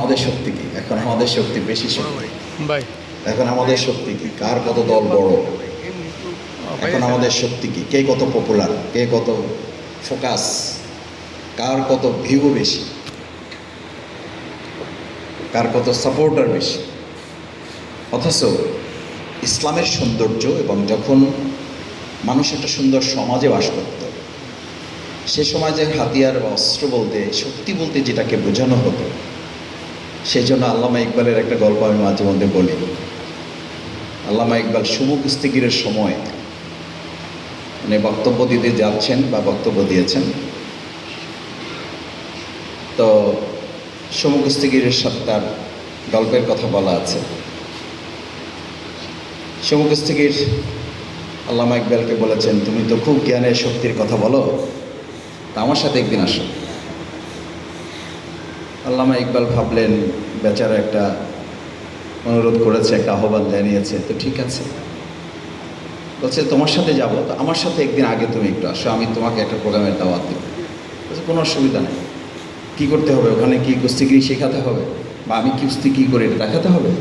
আমাদের শক্তি কি? এখন আমাদের শক্তি বেশি শক্তি। এখন আমাদের শক্তি কি? কার কত দল বড়। এখন আমাদের শক্তি কি? কে কত পপুলার, কে কত ফোকাস, কার কত ভিউ বেশি, কার কত সাপোর্টার বেশি। অথচ ইসলামের সৌন্দর্য, এবং যখন মানুষ একটা সুন্দর সমাজে বাস করত, সে সমাজের হাতিয়ার বা অস্ত্র বলতে, শক্তি বলতে যেটাকে বোঝানো হতো, সেই জন্য আল্লামা ইকবালের একটা গল্প আমি মাঝে মধ্যে বলি। আল্লামা ইকবাল সুমুখস্তিগিরের সময় মানে বক্তব্য দিতে যাচ্ছেন বা বক্তব্য দিয়েছেন, তো সুমুখস্তিগিরের সাথে তার গল্পের কথা বলা আছে। সুমুখস্তিগির আল্লামা ইকবালকে বলেছেন, তুমি তো খুব জ্ঞানের শক্তির কথা বলো, তা আমার সাথে একদিন আসো। আল্লামা ইকবাল ভাবলেন বেচারা একটা অনুরোধ করেছে, একটা আহ্বান জানিয়েছে, তো ঠিক আছে। বলছে তোমার সাথে যাবো, তো আমার সাথে একদিন আগে তুমি একটু আসো, আমি তোমাকে একটা প্রোগ্রামের দাওয়াত দেবো। বলছে কোনো অসুবিধা নেই। কী করতে হবে ওখানে? কি কুস্তিগিরি শেখাতে হবে, বা আমি কুস্তি কী করে এটা দেখাতে হবে?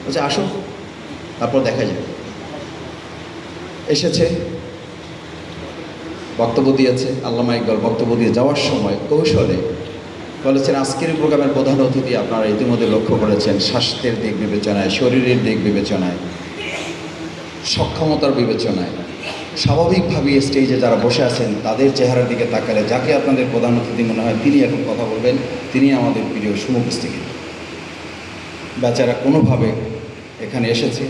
বলছে আসো, তারপর দেখা যাবে। এসেছে, বক্তব্য দিয়েছে। আল্লামা ইকবাল বক্তব্য দিয়ে যাওয়ার সময় কৌশলে বলেছেন, আজকের প্রোগ্রামের প্রধান অতিথি আপনারা ইতিমধ্যে লক্ষ্য করেছেন, স্বাস্থ্যের দিক বিবেচনায়, শরীরের দিক বিবেচনায়, সক্ষমতার বিবেচনায় স্বাভাবিকভাবেই স্টেজে যারা বসে আছেন তাদের চেহারার দিকে তাকালে যাকে আপনাদের প্রধান অতিথি মনে হয় তিনি এখন কথা বলবেন, তিনি আমাদের প্রিয় সুমুখস্তিগির। বেচারা কোনোভাবে এখানে এসেছে,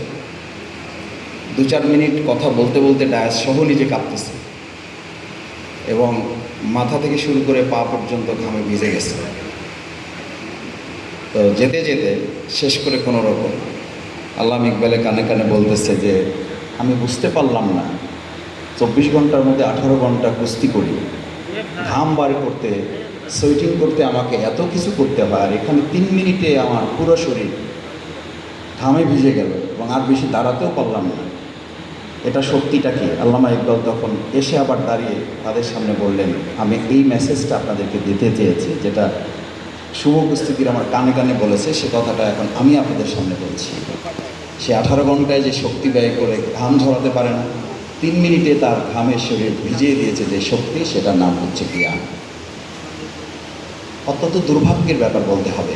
2-4 মিনিট কথা বলতে বলতে ডায়াস সহ নিজে কাঁপতেছে, এবং মাথা থেকে শুরু করে পা পর্যন্ত ঘামে ভিজে গেছে। তো যেতে যেতে শেষ করে কোনো রকম আল্লামা ইকবালে কানে কানে বলতেছে যে আমি বুঝতে পারলাম না, 24 ঘন্টার মধ্যে 18 ঘন্টা কুস্তি করি, ঘাম বার করতে, সোয়েটিং করতে আমাকে এত কিছু করতে হয়, আর এখানে 3 মিনিটে আমার পুরো শরীর ঘামে ভিজে গেল এবং আর বেশি দাঁড়াতেও পারলাম না। এটা সত্যিটা কি? আল্লামা ইকবাল তখন এসে আবার দাঁড়িয়ে তাদের সামনে বললেন, আমি এই মেসেজটা আপনাদেরকে দিতে চেয়েছি, যেটা শুভস্তিগির আমার কানে কানে বলেছে, সে কথাটা এখন আমি আপনাদের সামনে বলছি। সে 18 ঘন্টায় যে শক্তি ব্যয় করে ঘাম ঝরাতে পারে না, 3 মিনিটে তার ঘামের শরীর ভিজিয়ে দিয়েছে যে শক্তি, সেটার নাম হচ্ছে জ্ঞান। অত্যন্ত দুর্ভাগ্যের ব্যাপার বলতে হবে,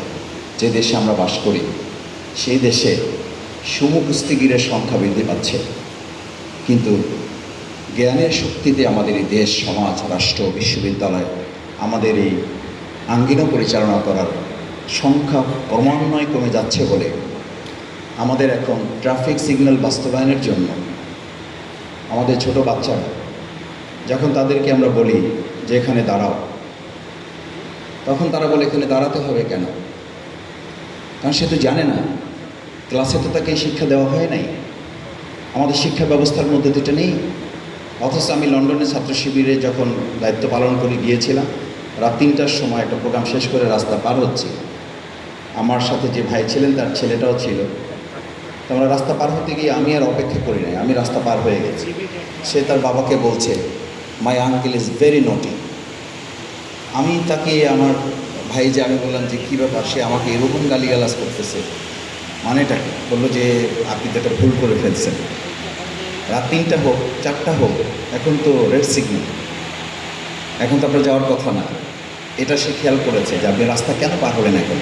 যে দেশে আমরা বাস করি সেই দেশে সুমুখস্তিগিরের সংখ্যা বৃদ্ধি পাচ্ছে, কিন্তু জ্ঞানের শক্তিতে আমাদের এই দেশ, সমাজ, রাষ্ট্র, বিশ্ববিদ্যালয়, আমাদের এই আঙ্গিনা পরিচালনা করার সংখ্যা ক্রমান্বয়ে কমে যাচ্ছে বলে আমাদের এখন ট্রাফিক সিগন্যাল বাস্তবায়নের জন্য আমাদের ছোট বাচ্চারা যখন তাদেরকে আমরা বলি যে এখানে দাঁড়াও, তখন তারা বলে এখানে দাঁড়াতে হবে কেন? কারণ সে তো জানে না, ক্লাসে তো তাকে শিক্ষা দেওয়া হয় নাই, আমাদের শিক্ষা ব্যবস্থার মধ্যে তো এটা নেই। অথচ আমি লন্ডনে ছাত্র শিবিরে যখন দায়িত্ব পালন করে গিয়েছিলাম, রাত 3টার সময় একটা প্রোগ্রাম শেষ করে রাস্তা পার হচ্ছি, আমার সাথে যে ভাই ছিলেন তার ছেলেটাও ছিল। তো আমরা রাস্তা পার হতে গিয়ে আমি আর অপেক্ষা করি নাই, আমি রাস্তা পার হয়ে গেছি। সে তার বাবাকে বলছে, মাই আঙ্কেল ইজ ভেরি নটি। আমি তাকে, আমার ভাই যে, আমি বললাম যে কী ব্যাপার, সে আমাকে এরকম গালিগালাজ করতেছে, মানেটা কি? বললো যে আপনি তো একটা ভুল করে ফেলছেন, রাত 3টা হোক 4টা হোক, এখন তো রেড সিগন্যাল, এখন তো আপনার যাওয়ার কথা না। এটা সে খেয়াল করেছে যে আপনি রাস্তা কেন পার হলেন, এখন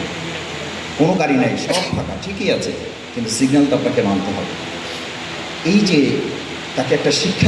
কোনো গাড়ি নাই, সব ফাঁকা, ঠিকই আছে, কিন্তু সিগন্যাল তো আপনাকে মানতে হবে। এই যে তাকে একটা শিক্ষা